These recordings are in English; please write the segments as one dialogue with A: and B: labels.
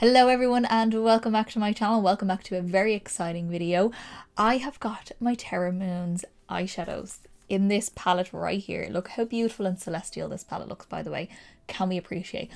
A: Hello everyone and welcome back to my channel. Welcome back to a very exciting video. I have got my Terra Moons eyeshadows in this palette right here. Look how beautiful and celestial this palette looks, by the way. Can we appreciate?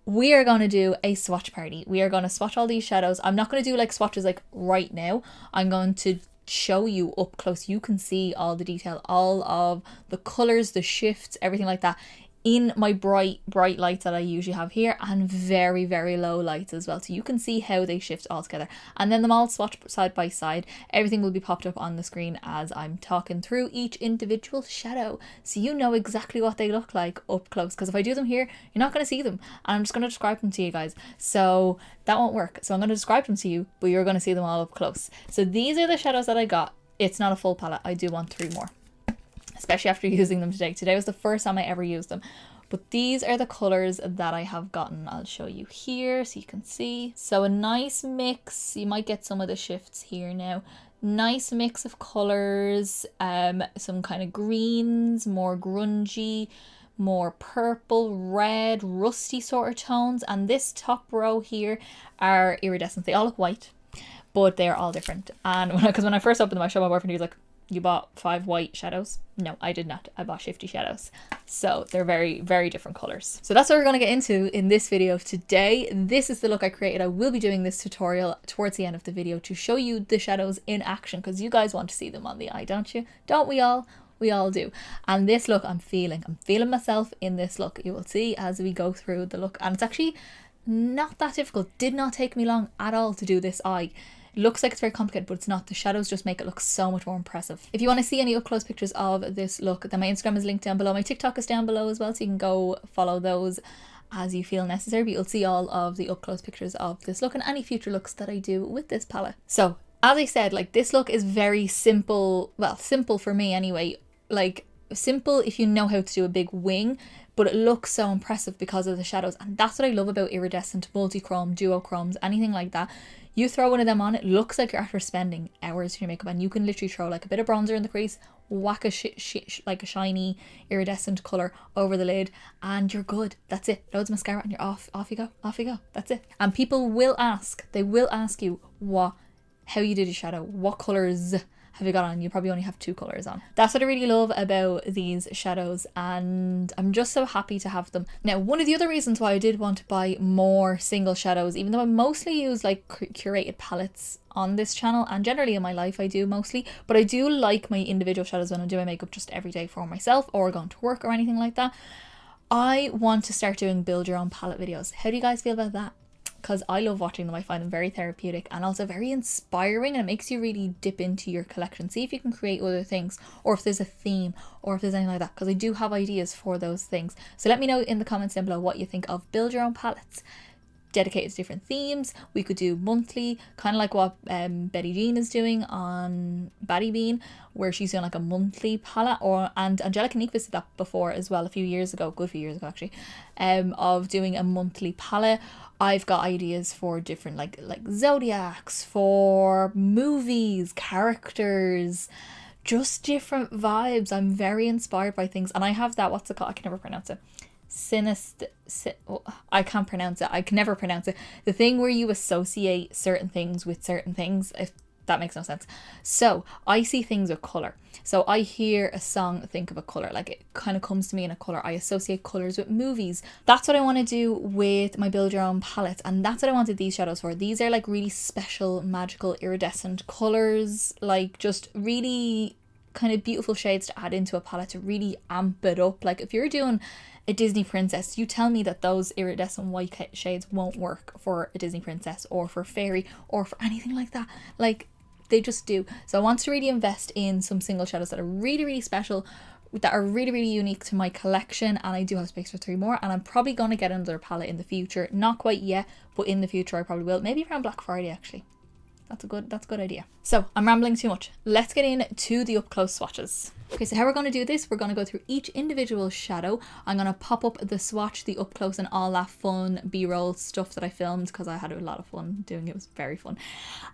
A: We are going to do a swatch party. We are going to swatch all these shadows. I'm not going to do like swatches like right now. I'm going to show you up close. You can see all the detail, all of the colors, the shifts, everything like that in my bright lights that I usually have here, and very low lights as well, so you can see how they shift all together, and then them all swatch side by side. Everything will be popped up on the screen as I'm talking through each individual shadow, so you know exactly what they look like up close, because if I do them here you're not going to see them and I'm just going to describe them to you guys, so that won't work. So I'm going to describe them to you, but you're going to see them all up close. So these are the shadows that I got. It's not a full palette. I do want 3 more, especially after using them today. Today was the first time I ever used them. But these are the colours that I have gotten. I'll show you here so you can see. So a nice mix. You might get some of the shifts here now. Nice mix of colours. Some kind of greens, more grungy, more purple, red, rusty sort of tones. And this top row here are iridescent. They all look white, but they're all different. And because when I first opened them, I showed my boyfriend, he was like, "You bought 5 white shadows?" No, I did not. I bought 50 shadows. So they're very different colors. So that's what we're going to get into in this video today. This is the look I created. I will be doing this tutorial towards the end of the video to show you the shadows in action, because you guys want to see them on the eye, don't you? Don't we all? We all do. And this look I'm feeling myself in this look. You will see as we go through the look. And it's actually not that difficult. Did not take me long at all to do this eye. Looks like it's very complicated, but it's not. The shadows just make it look so much more impressive. If you want to see any up close pictures of this look, then my Instagram is linked down below. My TikTok is down below as well, so you can go follow those as you feel necessary. But you'll see all of the up close pictures of this look and any future looks that I do with this palette. So as I said, like, this look is very simple. Well, simple for me anyway. Like, simple if you know how to do a big wing, but it looks so impressive because of the shadows. And that's what I love about iridescent, multichrome, duochromes, anything like that. You throw one of them on, it looks like you're after spending hours in your makeup, and you can literally throw like a bit of bronzer in the crease, whack like a shiny iridescent colour over the lid, and you're good. That's it. Loads of mascara and you're off you go. That's it. And people will ask, they will ask you how you did your shadow, what colours have you got on. You probably only have 2 colours on. That's what I really love about these shadows, and I'm just so happy to have them. Now, one of the other reasons why I did want to buy more single shadows, even though I mostly use like curated palettes on this channel, and generally in my life I do mostly, but I do like my individual shadows when I'm doing makeup just every day for myself or going to work or anything like that. I want to start doing build your own palette videos. How do you guys feel about that? Because I love watching them. I find them very therapeutic and also very inspiring, and it makes you really dip into your collection, see if you can create other things, or if there's a theme, or if there's anything like that, because I do have ideas for those things. So let me know in the comments down below what you think of build your own palettes dedicated to different themes. We could do monthly, kind of like what Betty Jean is doing on Batty Bean, where she's doing like a monthly palette, and Angelica Nikvis did that before as well, a few years ago, good few years ago actually, of doing a monthly palette. I've got ideas for different like zodiacs, for movies, characters, just different vibes. I'm very inspired by things, and I have that, what's it called? I can never pronounce it. I can't pronounce it. I can never pronounce it. The thing where you associate certain things with certain things, if that makes no sense. So I see things with colour. So I hear a song, think of a colour, like it kind of comes to me in a colour. I associate colours with movies. That's what I want to do with my build your own palettes, and that's what I wanted these shadows for. These are like really special, magical, iridescent colours, like just really kind of beautiful shades to add into a palette to really amp it up. Like if you're doing a Disney princess, you tell me that those iridescent white shades won't work for a Disney princess or for fairy or for anything like that. Like, they just do. So I want to really invest in some single shadows that are really special, that are really unique to my collection, and I do have space for 3 more, and I'm probably going to get another palette in the future. Not quite yet, but in the future I probably will. Maybe around Black Friday actually. That's a good idea. So I'm rambling too much. Let's get into the up close swatches. Okay, so how we're going to do this, we're going to go through each individual shadow. I'm going to pop up the swatch, the up close, and all that fun B-roll stuff that I filmed, because I had a lot of fun doing it. It was very fun.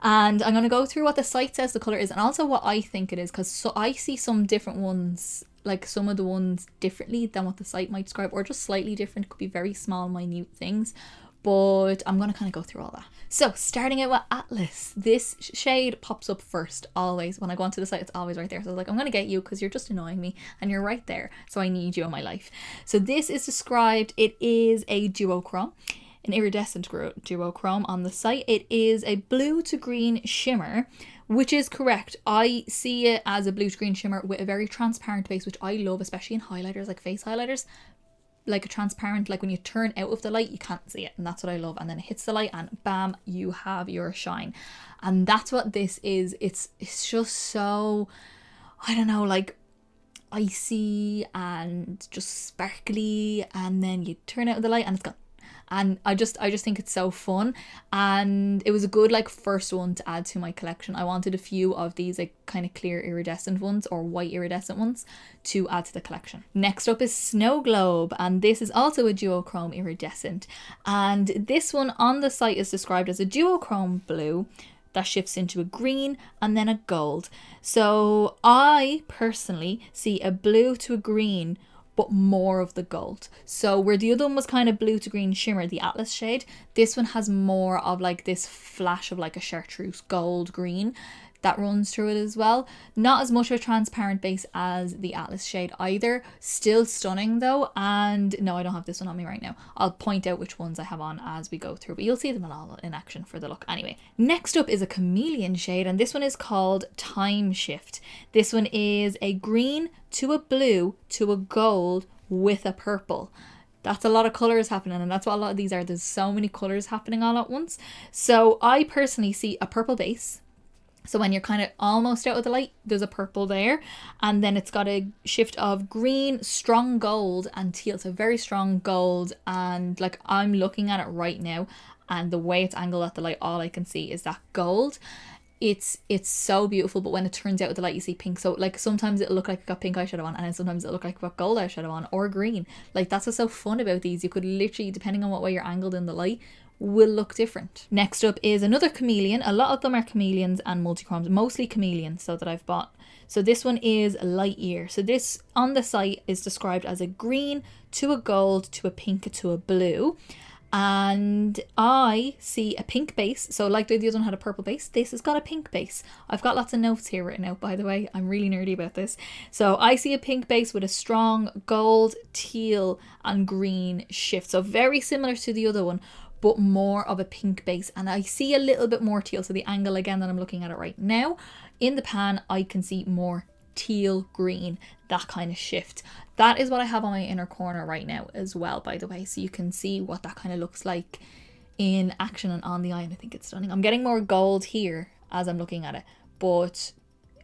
A: And I'm going to go through what the site says the colour is, and also what I think it is, because so I see some different ones, like some of the ones differently than what the site might describe, or just slightly different. It could be very small, minute things. but I'm going to kind of go through all that. So starting out with Atlas, this shade pops up first always. When I go onto the site, it's always right there. So I was like, I'm going to get you because you're just annoying me and you're right there. So I need you in my life. So this is described, it is a duochrome, an iridescent duochrome on the site. It is a blue to green shimmer, which is correct. I see it as a blue to green shimmer with a very transparent base, which I love, especially in highlighters, like face highlighters. Like a transparent, like when you turn out of the light, you can't see it, and that's what I love. And then it hits the light and bam, you have your shine. And that's what this is. It's just so, I don't know, like icy and just sparkly, and then you turn out of the light and it's gone. And I just think it's so fun, and it was a good like first one to add to my collection. I wanted a few of these like kind of clear iridescent ones or white iridescent ones to add to the collection. Next up is Snow Globe, and this is also a duochrome iridescent, and this one on the site is described as a duochrome blue that shifts into a green and then a gold. So I personally see a blue to a green, but more of the gold. So where the other one was kind of blue to green shimmer, the Atlas shade, this one has more of like this flash of like a chartreuse gold green that runs through it as well. Not as much of a transparent base as the Atlas shade either. Still stunning though. And no, I don't have this one on me right now. I'll point out which ones I have on as we go through, but you'll see them all in action for the look anyway. Next up is a Chameleon shade, and this one is called Time Shift. This one is a green to a blue to a gold with a purple. That's a lot of colours happening, and that's what a lot of these are. There's so many colours happening all at once. So I personally see a purple base. So when you're kind of almost out of the light, there's a purple there. And then it's got a shift of green, strong gold and teal. So very strong gold. And like I'm looking at it right now, and the way it's angled at the light, all I can see is that gold. It's so beautiful, but when it turns out of the light, you see pink. So like sometimes it'll look like it got pink eyeshadow on, and then sometimes it'll look like it got gold eyeshadow on, or green. Like that's what's so fun about these. You could literally, depending on what way you're angled in the light, will look different. Next up is another Chameleon. A lot of them are Chameleons and multichromes, mostly Chameleons so that I've bought. So this one is Light Year. So this on the site is described as a green to a gold to a pink to a blue. And I see a pink base. So like the other one had a purple base, this has got a pink base. I've got lots of notes here written out, by the way. I'm really nerdy about this. So I see a pink base with a strong gold, teal and green shift. So very similar to the other one, but more of a pink base. And I see a little bit more teal. So the angle again that I'm looking at it right now, in the pan, I can see more teal green, that kind of shift. That is what I have on my inner corner right now as well, by the way. So you can see what that kind of looks like in action and on the eye. And I think it's stunning. I'm getting more gold here as I'm looking at it. But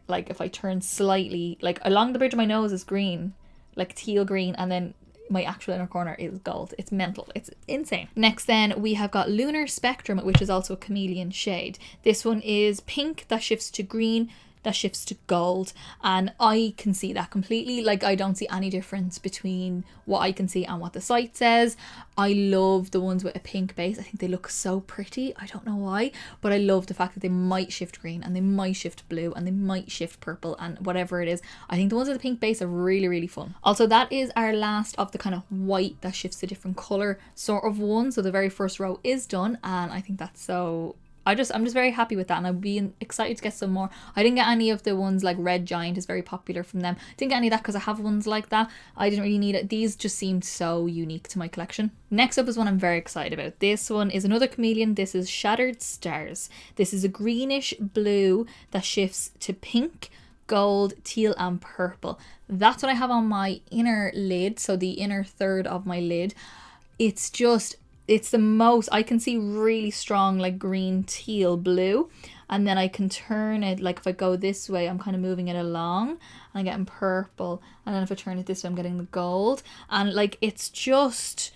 A: like if I turn slightly, like along the bridge of my nose is green, like teal green. And then my actual inner corner is gold. It's mental. It's insane. Next then we have got Lunar Spectrum, which is also a Chameleon shade. This one is pink that shifts to green, that shifts to gold, and I can see that completely. Like I don't see any difference between what I can see and what the site says. I love the ones with a pink base. I think they look so pretty. I don't know why, but I love the fact that they might shift green and they might shift blue and they might shift purple and whatever it is. I think the ones with the pink base are really, really fun. Also, that is our last of the kind of white that shifts to different color sort of one. So the very first row is done, and I think that's so, I'm just very happy with that, and I'd be excited to get some more. I didn't get any of the ones like Red Giant is very popular from them. Didn't get any of that because I have ones like that. I didn't really need it. These just seemed so unique to my collection. Next up is one I'm very excited about. This one is another Chameleon. This is Shattered Stars. This is a greenish blue that shifts to pink, gold, teal and purple. That's what I have on my inner lid, so the inner third of my lid. It's the most, I can see really strong like green, teal, blue, and then I can turn it, like if I go this way I'm kind of moving it along and I'm getting purple, and then if I turn it this way I'm getting the gold, and like it's just,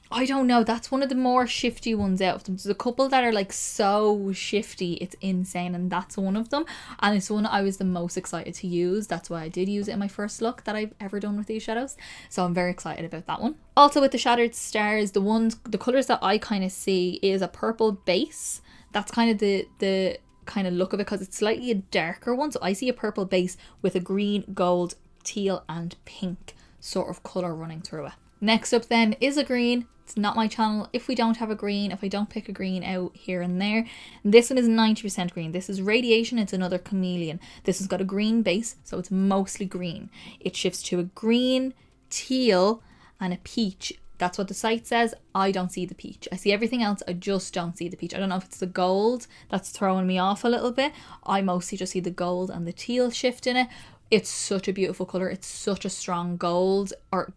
A: I don't know, that's one of the more shifty ones out of them. There's a couple that are like so shifty, it's insane, and that's one of them, and it's one I was the most excited to use. That's why I did use it in my first look that I've ever done with these shadows, so I'm very excited about that one. Also with the Shattered Stars, the colours that I kind of see is a purple base. That's kind of the kind of look of it, because it's slightly a darker one. So I see a purple base with a green, gold, teal and pink sort of colour running through it. Next up then is a green. It's not my channel if we don't have a green, if I don't pick a green out here and there. This one is 90% green. This is Radiation. It's another Chameleon. This has got a green base, so it's mostly green. It shifts to a green, teal, and a peach. That's what the site says. I don't see the peach. I see everything else. I just don't see the peach. I don't know if it's the gold that's throwing me off a little bit. I mostly just see the gold and the teal shift in it. It's such a beautiful colour. It's such a strong gold, or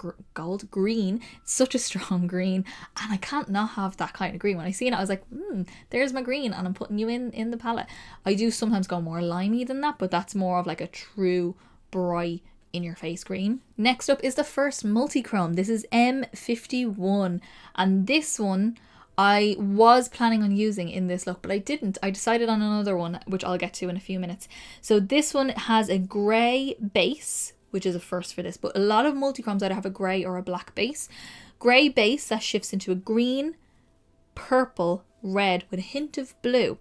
A: green. It's such a strong green. And I can't not have that kind of green. When I seen it, I was like, there's my green, and I'm putting you in the palette. I do sometimes go more limey than that, but that's more of like a true bright in your face green. Next up is the first multichrome. This is M51, and this one I was planning on using in this look, but I didn't. I decided on another one, which I'll get to in a few minutes. So this one has a grey base, which is a first for this, but a lot of multichromes either have a grey or a black base. Grey base that shifts into a green, purple, red with a hint of blue,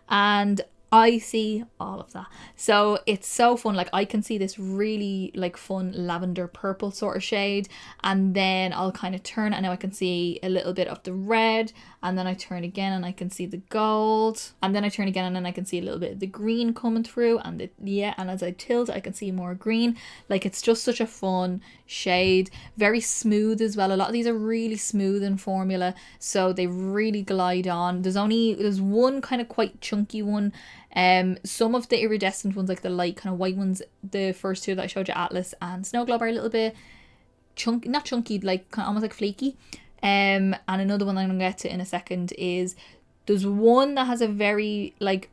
A: and I see all of that. So it's so fun. Like, I can see this really like fun lavender purple sort of shade, and then I'll kind of turn it and now I can see a little bit of the red, and then I turn again and I can see the gold, and then I turn again and then I can see a little bit of the green coming through, and and as I tilt I can see more green. Like, it's just such a fun shade, very smooth as well. A lot of these are really smooth in formula, so they really glide on. There's one kind of quite chunky one. Some of the iridescent ones, like the light kind of white ones, the first two that I showed you, Atlas and Snow Globe, are a little bit chunky, not chunky, like kind of almost like flaky. And another one I'm gonna get to in a second is, there's one that has a very like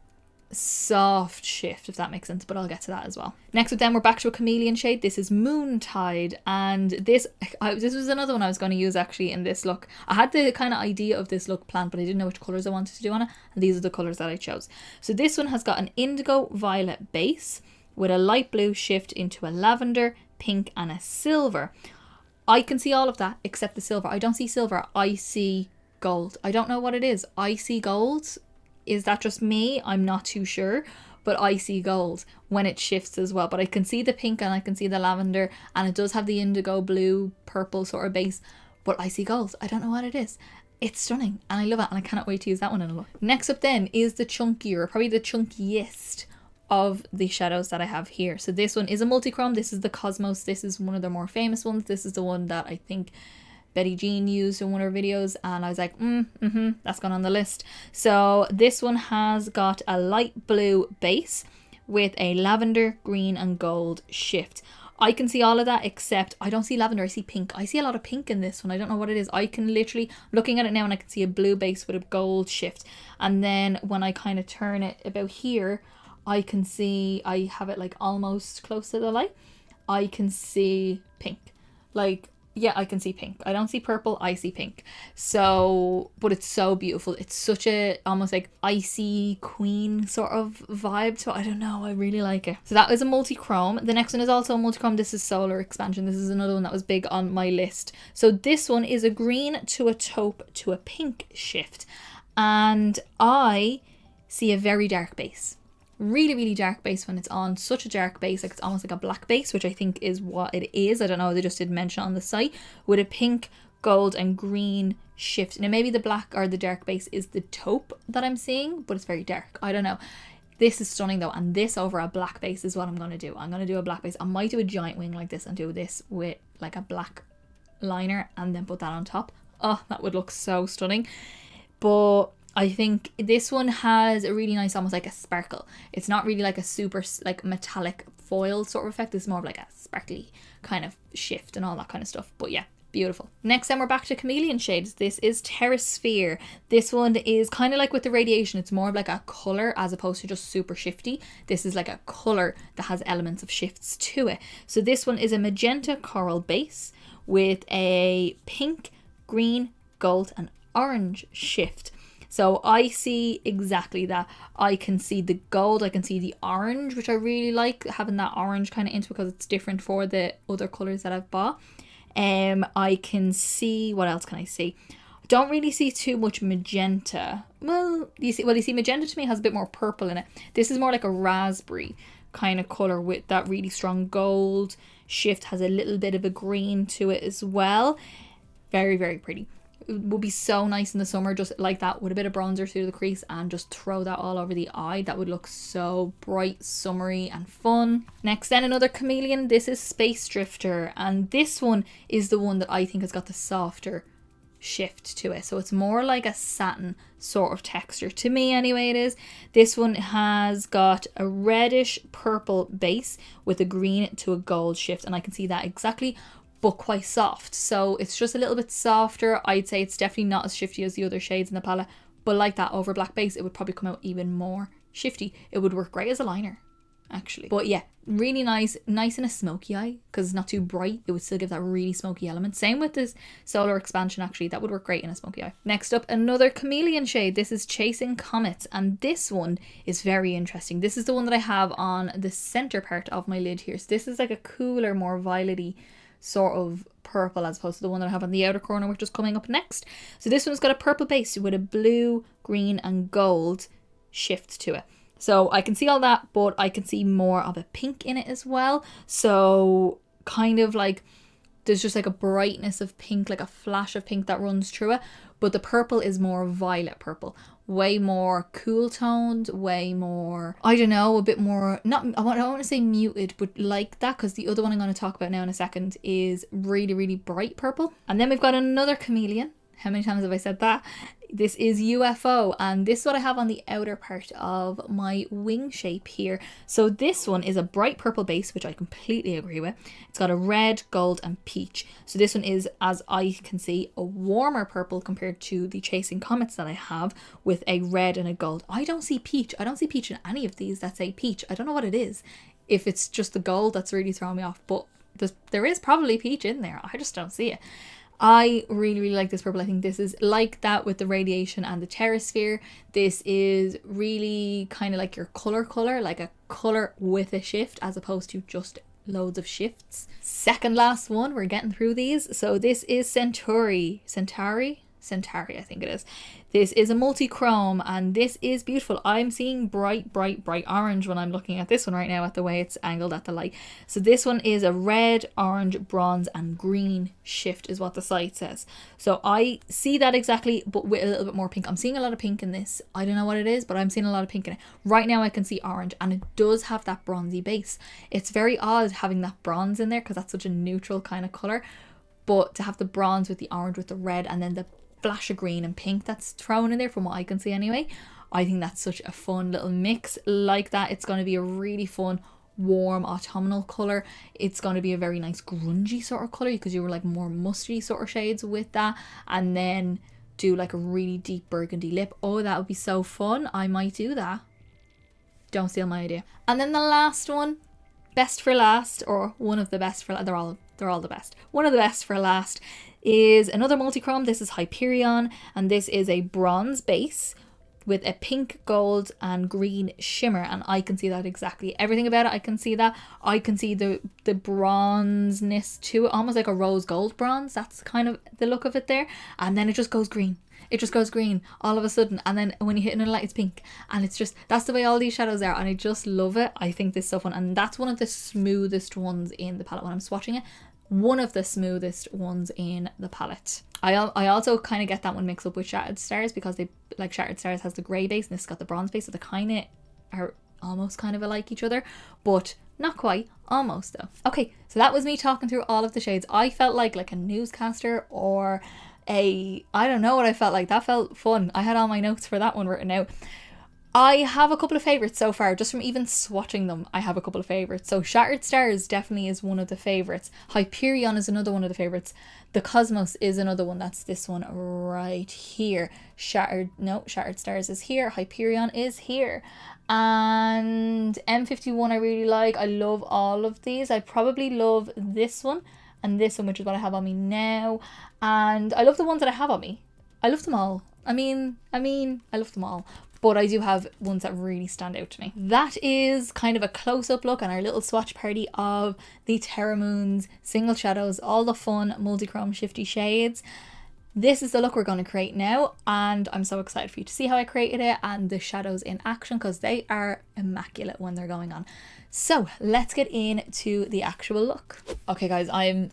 A: soft shift, if that makes sense, but I'll get to that as well. Next up then, we're back to a Chameleon shade. This is Moontide, and this was another one I was going to use actually in this look. I had the kind of idea of this look planned, but I didn't know which colours I wanted to do on it, and these are the colours that I chose. So this one has got an indigo violet base with a light blue shift into a lavender, pink, and a silver. I can see all of that except the silver. I don't see silver, I see gold. I don't know what it is. I see gold. Is that just me? I'm not too sure, but I see gold when it shifts as well. But I can see the pink and I can see the lavender, and it does have the indigo blue purple sort of base, but I see gold. I don't know what it is. It's stunning and I love it, and I cannot wait to use that one in a look. Next up then is the chunkier, probably the chunkiest of the shadows that I have here. So this one is a multichrome. This is the Cosmos. This is one of their more famous ones. This is the one that I think Betty Jean used in one of her videos, and I was like, that's gone on the list. So this one has got a light blue base with a lavender, green, and gold shift. I can see all of that except I don't see lavender, I see pink. I see a lot of pink in this one. I don't know what it is. I can literally, looking at it now, and I can see a blue base with a gold shift. And then when I kind of turn it about here, I can see, I have it like almost close to the light. I can see pink. Like, yeah, I can see pink. I don't see purple, I see pink. So, but it's so beautiful. It's such a almost like icy queen sort of vibe. So I don't know, I really like it. So that is a multichrome. The next one is also a multichrome. This is Solar Expansion. This is another one that was big on my list. So this one is a green to a taupe to a pink shift. And I see a very dark base. Really dark base when it's on. Such a dark base, like it's almost like a black base, which I think is what it is. I don't know, they just did mention on the site, with a pink, gold, and green shift. Now maybe the black or the dark base is the taupe that I'm seeing, but it's very dark. I don't know. This is stunning though, and this over a black base is what I'm going to do. I'm going to do a black base. I might do a giant wing like this and do this with like a black liner and then put that on top. Oh, that would look so stunning. But I think this one has a really nice, almost like a sparkle. It's not really like a super like metallic foil sort of effect. It's more of like a sparkly kind of shift and all that kind of stuff. But yeah, beautiful. Next then we're back to Chameleon shades. This is Terra Sphere. This one is kind of like with the Radiation. It's more of like a colour as opposed to just super shifty. This is like a colour that has elements of shifts to it. So this one is a magenta coral base with a pink, green, gold, and orange shift. So I see exactly that. I can see the gold, I can see the orange, which I really like, having that orange kind of into, because it's different for the other colours that I've bought. I can see, what else can I see? Don't really see too much magenta. Well, you see magenta to me has a bit more purple in it. This is more like a raspberry kind of colour with that really strong gold shift, has a little bit of a green to it as well. Very, very pretty. It would be so nice in the summer, just like that, with a bit of bronzer through the crease and just throw that all over the eye. That would look so bright, summery and fun. Next then, another Chameleon. This is Space Drifter, and this one is the one that I think has got the softer shift to it. So it's more like a satin sort of texture. To me anyway it is. This one has got a reddish purple base with a green to a gold shift, and I can see that exactly, but quite soft. So it's just a little bit softer. I'd say it's definitely not as shifty as the other shades in the palette, but like that over black base, it would probably come out even more shifty. It would work great as a liner actually. But yeah, really nice in a smoky eye, because it's not too bright. It would still give that really smoky element. Same with this solar expansion actually, that would work great in a smoky eye. Next up, another Chameleon shade. This is Chasing Comets, and this one is very interesting. This is the one that I have on the center part of my lid here. So this is like a cooler, more violety sort of purple, as opposed to the one that I have on the outer corner, which is coming up next. So this one's got a purple base with a blue, green and gold shift to it. So I can see all that, but I can see more of a pink in it as well. So kind of like there's just like a brightness of pink, like a flash of pink that runs through it. But the purple is more violet purple, way more cool toned, way more, I don't know, a bit more, not, I don't want to say muted, but like that, because the other one I'm going to talk about now in a second is really, really bright purple. And then we've got another Chameleon. How many times have I said that? This is UFO, and this is what I have on the outer part of my wing shape here. So this one is a bright purple base, which I completely agree with. It's got a red, gold and peach. So this one is, as I can see, a warmer purple compared to the Chasing Comets that I have with a red and a gold. I don't see peach. I don't see peach in any of these that say peach. I don't know what it is. If it's just the gold that's really throwing me off, but there is probably peach in there. I just don't see it. I really, really like this purple. I think this is like that with the Radiation and the Terra Sphere. This is really kind of like your color, like a color with a shift as opposed to just loads of shifts. Second last one, we're getting through these. So this is Centauri, I think it is. This is a multi-chrome, and this is beautiful. I'm seeing bright orange when I'm looking at this one right now, at the way it's angled at the light. So this one is a red, orange, bronze and green shift is what the site says. So I see that exactly, but with a little bit more pink. I'm seeing a lot of pink in this. I don't know what it is, but I'm seeing a lot of pink in it. Right now I can see orange, and it does have that bronzy base. It's very odd having that bronze in there because that's such a neutral kind of color, but to have the bronze with the orange with the red and then the flash of green and pink that's thrown in there, from what I can see anyway, I think that's such a fun little mix. Like that, it's going to be a really fun warm autumnal color. It's going to be a very nice grungy sort of color because you were like more mustardy sort of shades with that, and then do like a really deep burgundy lip. Oh, that would be so fun. I might do that. Don't steal my idea. And then the last one, best for last, or one of the best for last, they're all the best. One of the best for last is another multi-chrome. This is Hyperion, and this is a bronze base with a pink, gold and green shimmer, and I can see that exactly. Everything about it, I can see that. I can see the bronzeness to it, almost like a rose gold bronze. That's kind of the look of it there. And then it just goes green. It just goes green all of a sudden, and then when you hit it in a light, it's pink, and it's just, that's the way all these shadows are, and I just love it. I think this is so fun, and that's one of the smoothest ones in the palette when I'm swatching it. One of the smoothest ones in the palette. I also kind of get that one mixed up with Shattered Stars, because they, like, Shattered Stars has the grey base and this has got the bronze base, so they kind of are almost kind of alike each other, but not quite. Almost though. Okay, so that was me talking through all of the shades. I felt like a newscaster, or I don't know what I felt like. That felt fun. I had all my notes for that one written out. I have a couple of favourites so far, just from even swatching them. I have a couple of favourites. So Shattered Stars definitely is one of the favourites. Hyperion is another one of the favourites. The Cosmos is another one. That's this one right here. Shattered Stars is here. Hyperion is here. And M51 I really like. I love all of these. I probably love this one and this one, which is what I have on me now. And I love the ones that I have on me. I love them all. I mean, I love them all. But I do have ones that really stand out to me. That is kind of a close-up look on our little swatch party of the Terra Moons Single Shadows, all the fun multi-chrome shifty shades. This is the look we're going to create now, and I'm so excited for you to see how I created it and the shadows in action, because they are immaculate when they're going on. So let's get into the actual look. Okay guys, I'm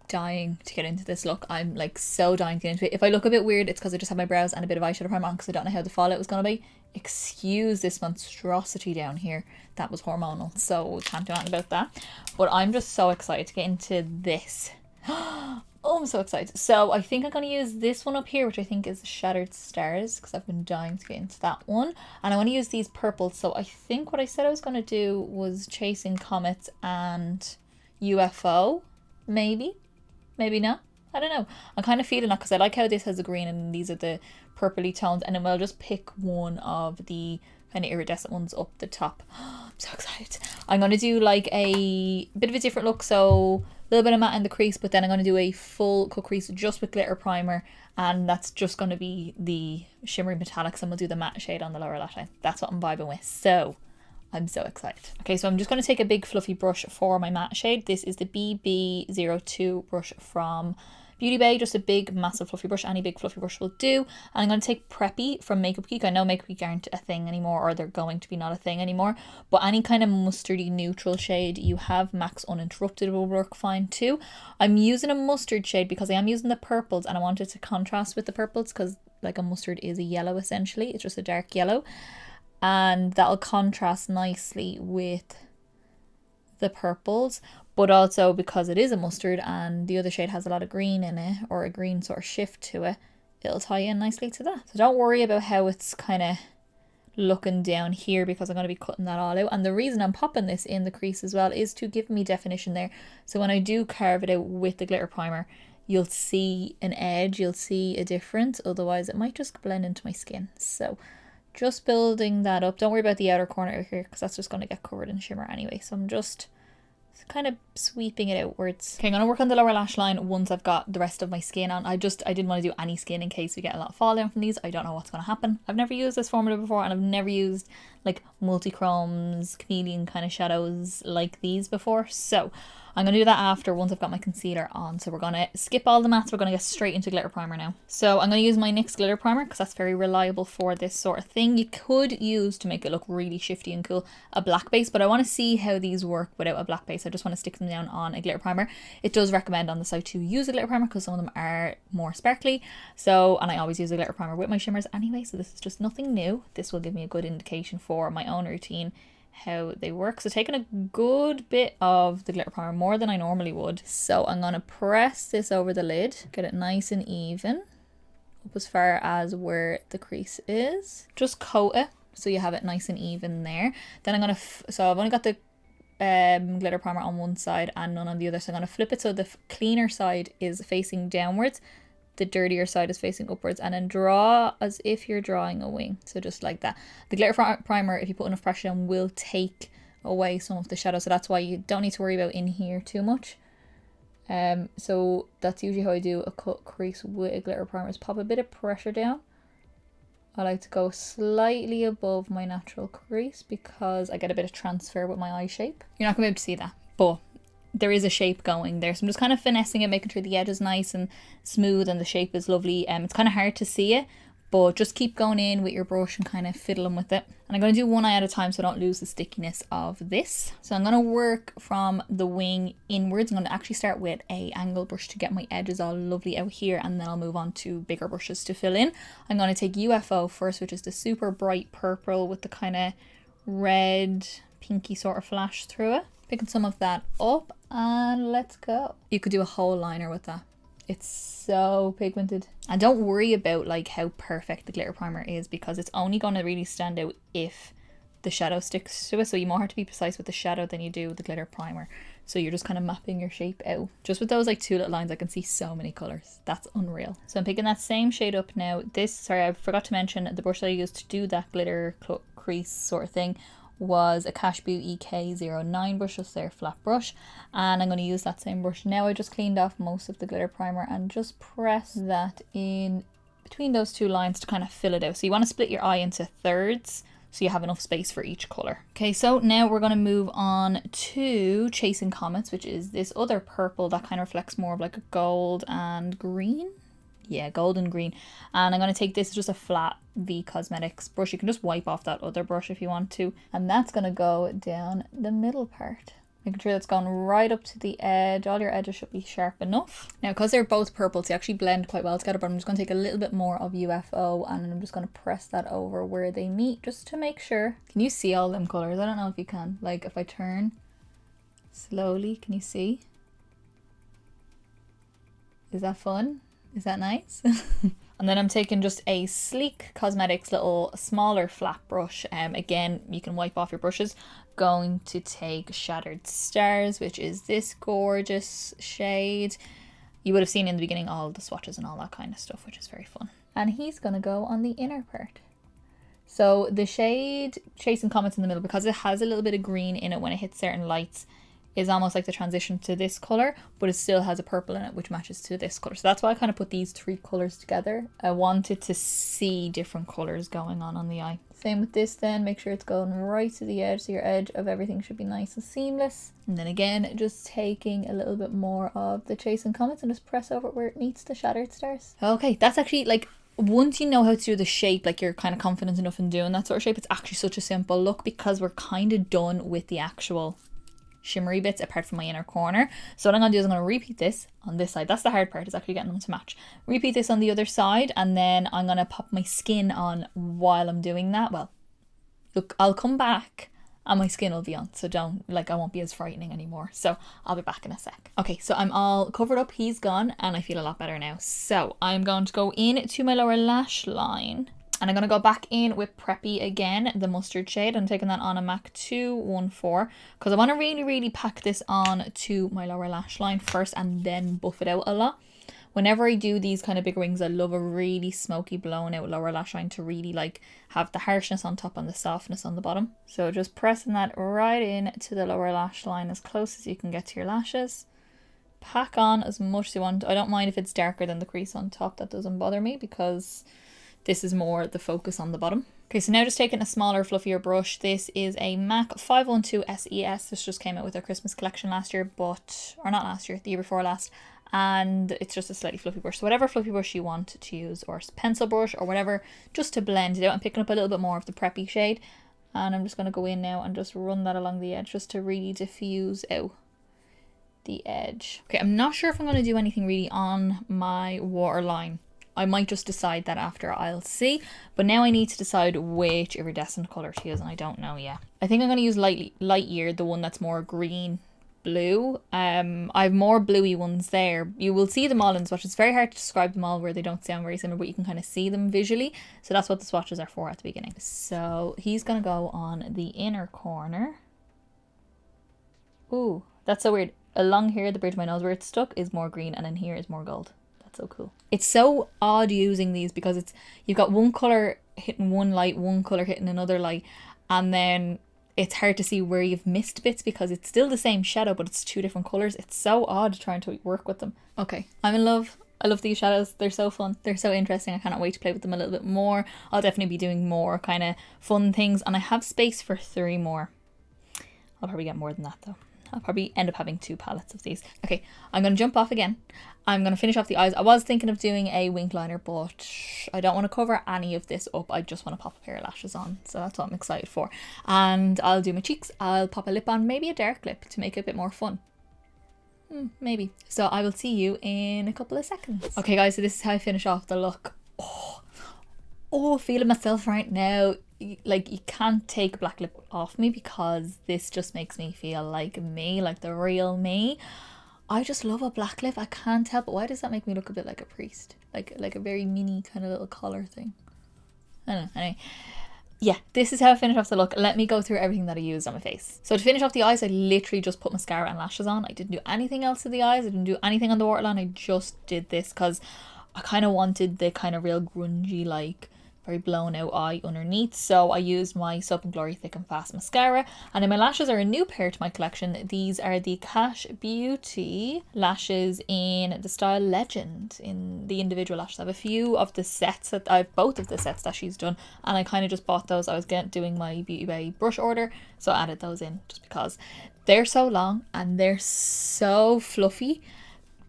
A: dying to get into this look. I'm like so dying to get into it. If I look a bit weird, it's because I just have my brows and a bit of eyeshadow primer on because I don't know how the fallout was going to be. Excuse this monstrosity down here. That was hormonal, so can't do anything about that. But I'm just so excited to get into this. Oh, I'm so excited. So I think I'm going to use this one up here, which I think is Shattered Stars, because I've been dying to get into that one. And I want to use these purples. So I think what I said I was going to do was Chasing Comets and UFO. Maybe not. I don't know. I'm kind of feeling that because I like how this has the green and these are the purpley tones. And then I'll just pick one of the kind of iridescent ones up the top. I'm so excited. I'm going to do like a bit of a different look. So a little bit of matte in the crease, but then I'm going to do a full cut crease just with glitter primer, and that's just going to be the shimmery metallics, and we'll do the matte shade on the lower lash line. That's what I'm vibing with, so I'm so excited. Okay, so I'm just going to take a big fluffy brush for my matte shade. This is the BB02 brush from Beauty Bay, just a big massive fluffy brush. Any big fluffy brush will do. And I'm going to take Preppy from Makeup Geek. I know Makeup Geek aren't a thing anymore, or they're going to be not a thing anymore, but any kind of mustardy neutral shade you have, Max Uninterrupted will work fine too. I'm using a mustard shade because I am using the purples and I wanted to contrast with the purples because like a mustard is a yellow essentially. It's just a dark yellow, and that'll contrast nicely with the purples, but also because it is a mustard and the other shade has a lot of green in it, or a green sort of shift to it, it'll tie in nicely to that. So don't worry about how it's kind of looking down here because I'm going to be cutting that all out. And the reason I'm popping this in the crease as well is to give me definition there. So when I do carve it out with the glitter primer, you'll see an edge, you'll see a difference. Otherwise it might just blend into my skin. So just building that up. Don't worry about the outer corner over here because that's just going to get covered in shimmer anyway. So I'm just kind of sweeping it outwards. Okay, I'm going to work on the lower lash line once I've got the rest of my skin on. I didn't want to do any skin in case we get a lot of fall down from these. I don't know what's going to happen. I've never used this formula before, and I've never used like multichromes, chameleon kind of shadows like these before. So I'm going to do that after, once I've got my concealer on. So we're going to skip all the mattes. We're going to get straight into glitter primer now. So I'm going to use my NYX glitter primer because that's very reliable for this sort of thing. You could use, to make it look really shifty and cool, a black base, but I want to see how these work without a black base. I just want to stick them down on a glitter primer. It does recommend on the site to use a glitter primer because some of them are more sparkly. So, and I always use a glitter primer with my shimmers anyway, so this is just nothing new. This will give me a good indication for my own routine how they work. So taking a good bit of the glitter primer, more than I normally would. So I'm going to press this over the lid, get it nice and even up as far as where the crease is. Just coat it so you have it nice and even there. Then I'm going to, so I've only got the glitter primer on one side and none on the other. So I'm going to flip it so the cleaner side is facing downwards, the dirtier side is facing upwards, and then draw as if you're drawing a wing. So just like that. The glitter primer, if you put enough pressure on, will take away some of the shadow, so that's why you don't need to worry about in here too much. So that's usually how I do a cut crease with a glitter primer, is pop a bit of pressure down. I like to go slightly above my natural crease because I get a bit of transfer with my eye shape. You're not going to be able to see that, but there is a shape going there. So I'm just kind of finessing it, making sure the edge is nice and smooth and the shape is lovely. It's kind of hard to see it, but just keep going in with your brush and kind of fiddling with it. And I'm going to do one eye at a time so I don't lose the stickiness of this. So I'm going to work from the wing inwards. I'm going to actually start with a angle brush to get my edges all lovely out here, and then I'll move on to bigger brushes to fill in. I'm going to take UFO first, which is the super bright purple with the kind of red pinky sort of flash through it. Picking some of that up and let's go. You could do a whole liner with that. It's so pigmented. And don't worry about like how perfect the glitter primer is because it's only going to really stand out if the shadow sticks to it. So you more have to be precise with the shadow than you do with the glitter primer. So you're just kind of mapping your shape out. Just with those like two little lines, I can see so many colors. That's unreal. So I'm picking that same shade up now. This, sorry, I forgot to mention the brush that I used to do that glitter crease sort of thing was a Cash Beauty EK09 brush, just their flat brush, and I'm going to use that same brush now. I just cleaned off most of the glitter primer and just press that in between those two lines to kind of fill it out. So you want to split your eye into thirds so you have enough space for each color. Okay, so now we're going to move on to Chasing Comets, which is this other purple that kind of reflects more of like a gold and green. Yeah, gold and green. And I'm going to take this, just a flat V Cosmetics brush. You can just wipe off that other brush if you want to. And that's going to go down the middle part. Making sure that's gone right up to the edge. All your edges should be sharp enough. Now, because they're both purples, they actually blend quite well together, but I'm just going to take a little bit more of UFO and I'm just going to press that over where they meet just to make sure. Can you see all them colours? I don't know if you can. Like, if I turn slowly, can you see? Is that fun? Is that nice? And then I'm taking just a Sleek Cosmetics little smaller flat brush. Again, you can wipe off your brushes. Going to take Shattered Stars, which is this gorgeous shade. You would have seen in the beginning all the swatches and all that kind of stuff, which is very fun. And he's going to go on the inner part. So the shade Chasing Comets in the middle, because it has a little bit of green in it when it hits certain lights, is almost like the transition to this colour, but it still has a purple in it which matches to this colour. So that's why I kind of put these three colours together. I wanted to see different colours going on the eye. Same with this then, make sure it's going right to the edge, so your edge of everything should be nice and seamless. And then again, just taking a little bit more of the Chasing Comets and just press over where it meets the Shattered Stars. Okay, that's actually like, once you know how to do the shape, like you're kind of confident enough in doing that sort of shape, it's actually such a simple look because we're kind of done with the actual shimmery bits apart from my inner corner. So what I'm going to do is I'm going to repeat this on this side. That's the hard part, is actually getting them to match. Repeat this on the other side, and then I'm going to pop my skin on while I'm doing that. Well, look, I'll come back and my skin will be on, so don't, like, I won't be as frightening anymore. So I'll be back in a sec. Okay, so I'm all covered up, he's gone, and I feel a lot better now. So I'm going to go in to my lower lash line. And I'm going to go back in with Preppy again, the mustard shade. I'm taking that on a MAC 214 because I want to really pack this on to my lower lash line first and then buff it out a lot. Whenever I do these kind of big rings, I love a really smoky blown out lower lash line to really like have the harshness on top and the softness on the bottom. So just pressing that right in to the lower lash line as close as you can get to your lashes. Pack on as much as you want. I don't mind if it's darker than the crease on top. That doesn't bother me because this is more the focus on the bottom. Okay, so now just taking a smaller, fluffier brush. This is a MAC 512 SES. This just came out with their Christmas collection last year, but, or not last year, the year before last. And it's just a slightly fluffy brush. So whatever fluffy brush you want to use, or pencil brush or whatever, just to blend it out. I'm picking up a little bit more of the Preppy shade. And I'm just going to go in now and just run that along the edge just to really diffuse out the edge. Okay, I'm not sure if I'm going to do anything really on my waterline. I might just decide that after, I'll see. But now I need to decide which iridescent colour to use, and I don't know yet. I think I'm going to use Light Year, the one that's more green blue. I have more bluey ones there. You will see them all in the swatch. It's very hard to describe them all where they don't sound very similar, but you can kind of see them visually. So that's what the swatches are for at the beginning. So he's going to go on the inner corner. Ooh, that's so weird. Along here, the bridge of my nose where it's stuck is more green, and in here is more gold. So cool. It's so odd using these because it's, you've got one colour hitting one light, one colour hitting another light, and then it's hard to see where you've missed bits because it's still the same shadow but it's two different colours. It's so odd trying to work with them. Okay, I'm in love. I love these shadows. They're so fun. They're so interesting. I cannot wait to play with them a little bit more. I'll definitely be doing more kind of fun things, and I have space for 3 more. I'll probably get more than that though. I'll probably end up having 2 palettes of these. Okay, I'm going to jump off again. I'm going to finish off the eyes. I was thinking of doing a wink liner, but I don't want to cover any of this up. I just want to pop a pair of lashes on. So that's what I'm excited for. And I'll do my cheeks. I'll pop a lip on, maybe a dark lip to make it a bit more fun. Maybe. So I will see you in a couple of seconds. Okay guys, so this is how I finish off the look. Oh, feeling myself right now. Like, you can't take a black lip off me because this just makes me feel like me, like the real me. I just love a black lip. I can't help it. Why does that make me look a bit like a priest? Like a very mini kind of little collar thing. I don't know. Anyway, yeah, this is how I finish off the look. Let me go through everything that I used on my face. So to finish off the eyes, I literally just put mascara and lashes on. I didn't do anything else to the eyes. I didn't do anything on the waterline. I just did this because I kind of wanted the kind of real grungy, like very blown out eye underneath. So I used my Soap and Glory Thick and Fast mascara. And then my lashes are a new pair to my collection. These are the Cash Beauty lashes in the style Legend, in the individual lashes. I have a few of the sets that both of the sets that she's done, and I kind of just bought those. I was doing my Beauty Bay brush order, so I added those in just because they're so long and they're so fluffy.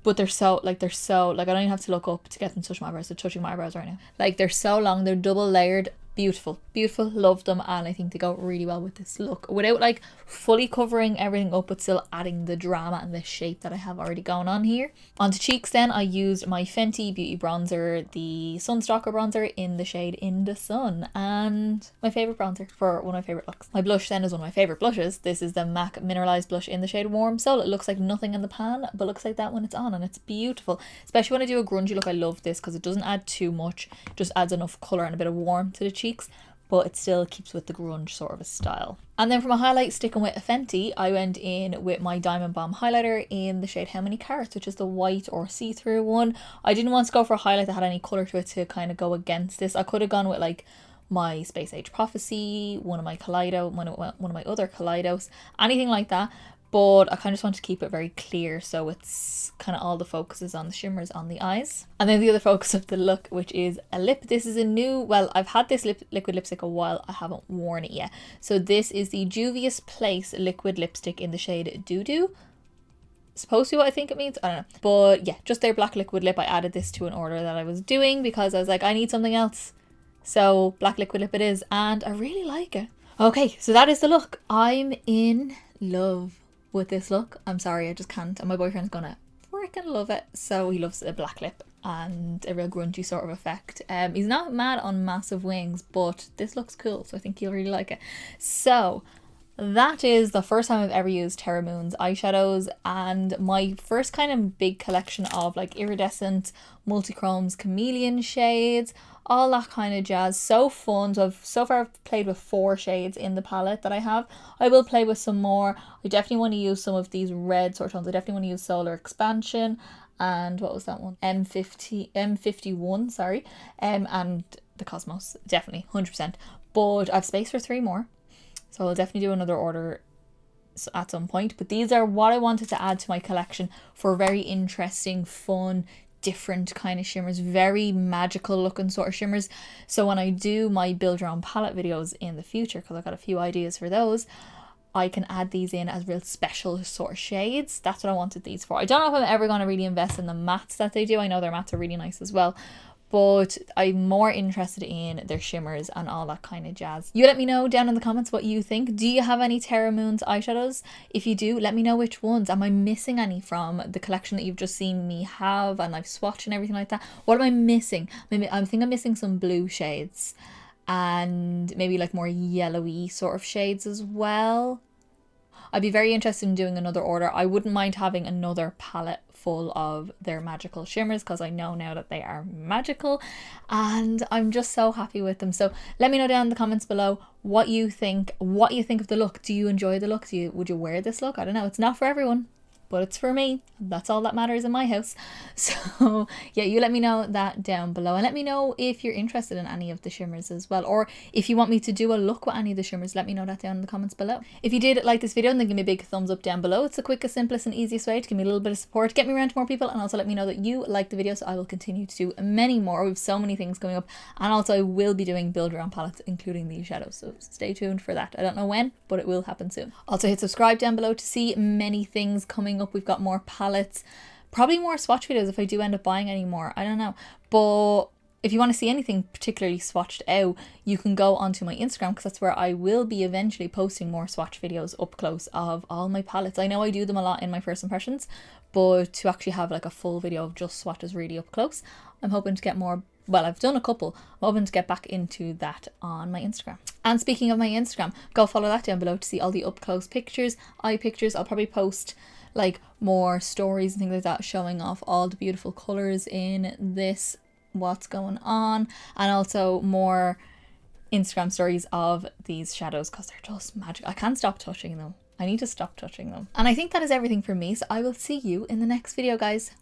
A: But they're so I don't even have to look up to get them to touch my eyebrows. They're touching my eyebrows right now. Like, they're so long, they're double layered. Beautiful, beautiful, love them, and I think they go really well with this look without like fully covering everything up but still adding the drama and the shape that I have already going on here. Onto cheeks then, I used my Fenty Beauty bronzer, the Sunstalker bronzer in the shade In the Sun, and my favourite bronzer for one of my favourite looks. My blush then is one of my favourite blushes. This is the MAC Mineralized blush in the shade Warm Soul. It looks like nothing in the pan but looks like that when it's on, and it's beautiful. Especially when I do a grungy look, I love this because it doesn't add too much, just adds enough colour and a bit of warmth to the cheeks, but it still keeps with the grunge sort of a style. And then for my highlight, sticking with a Fenty, I went in with my Diamond Bomb highlighter in the shade How Many Carats, which is the white or see-through one. I didn't want to go for a highlight that had any colour to it to kind of go against this. I could have gone with like my Space Age Prophecy, one of my other Kaleidos, anything like that. But I kind of just want to keep it very clear, so it's kind of all the focus is on the shimmers on the eyes. And then the other focus of the look, which is a lip. This is a new, well, I've had this liquid lipstick a while, I haven't worn it yet. So this is the Juvia's Place liquid lipstick in the shade Doo Doo. Supposed to be what I think it means, I don't know. But yeah, just their black liquid lip. I added this to an order that I was doing because I was like, I need something else. So black liquid lip it is, and I really like it. Okay, so that is the look. I'm in love with this look. I'm sorry, I just can't, and my boyfriend's gonna freaking love it. So he loves a black lip and a real grungy sort of effect. He's not mad on massive wings, but this looks cool, so I think he'll really like it. So that is the first time I've ever used Terra Moons eyeshadows, and my first kind of big collection of like iridescent, multichromes, chameleon shades, all that kind of jazz. So fun. So far I've played with 4 shades in the palette that I have. I will play with some more. I definitely want to use some of these red sort of tones. I definitely want to use Solar Expansion, and what was that one? M51, sorry. And the Cosmos, definitely, 100%. But I've space for 3 more. So I'll definitely do another order at some point. But these are what I wanted to add to my collection for very interesting, fun, different kind of shimmers, very magical looking sort of shimmers. So when I do my build your own palette videos in the future, because I've got a few ideas for those, I can add these in as real special sort of shades. That's what I wanted these for. I don't know if I'm ever going to really invest in the mattes that they do. I know their mattes are really nice as well, but I'm more interested in their shimmers and all that kind of jazz. You let me know down in the comments what you think. Do you have any Terra Moons eyeshadows? If you do, let me know which ones. Am I missing any from the collection that you've just seen me have, and I've swatched and everything like that? What am I missing? I think I'm missing some blue shades and maybe like more yellowy sort of shades as well. I'd be very interested in doing another order. I wouldn't mind having another palette full of their magical shimmers, because I know now that they are magical and I'm just so happy with them. So let me know down in the comments below what you think of the look. Do you enjoy the look? Would you wear this look? I don't know, it's not for everyone, but it's for me. That's all that matters in my house. So yeah, you let me know that down below, and let me know if you're interested in any of the shimmers as well, or if you want me to do a look with any of the shimmers. Let me know that down in the comments below. If you did like this video, then give me a big thumbs up down below. It's the quickest, simplest and easiest way to give me a little bit of support, get me around to more people, and also let me know that you like the video, so I will continue to do many more. We have so many things coming up, and also I will be doing build your own palettes, including these shadows, so stay tuned for that. I don't know when, but it will happen soon. Also hit subscribe down below to see many things coming up. We've got more palettes, probably more swatch videos if I do end up buying any more, I don't know. But if you want to see anything particularly swatched out, you can go onto my Instagram, because that's where I will be eventually posting more swatch videos up close of all my palettes. I know I do them a lot in my first impressions, but to actually have like a full video of just swatches really up close, I'm hoping to get more. Well, I've done a couple. I'm hoping to get back into that on my Instagram. And speaking of my Instagram, go follow that down below to see all the up close pictures, eye pictures. I'll probably post like more stories and things like that, showing off all the beautiful colors in this, what's going on, and also more Instagram stories of these shadows, because they're just magic. I can't stop touching them. I need to stop touching them. And I think that is everything for me, so I will see you in the next video, guys.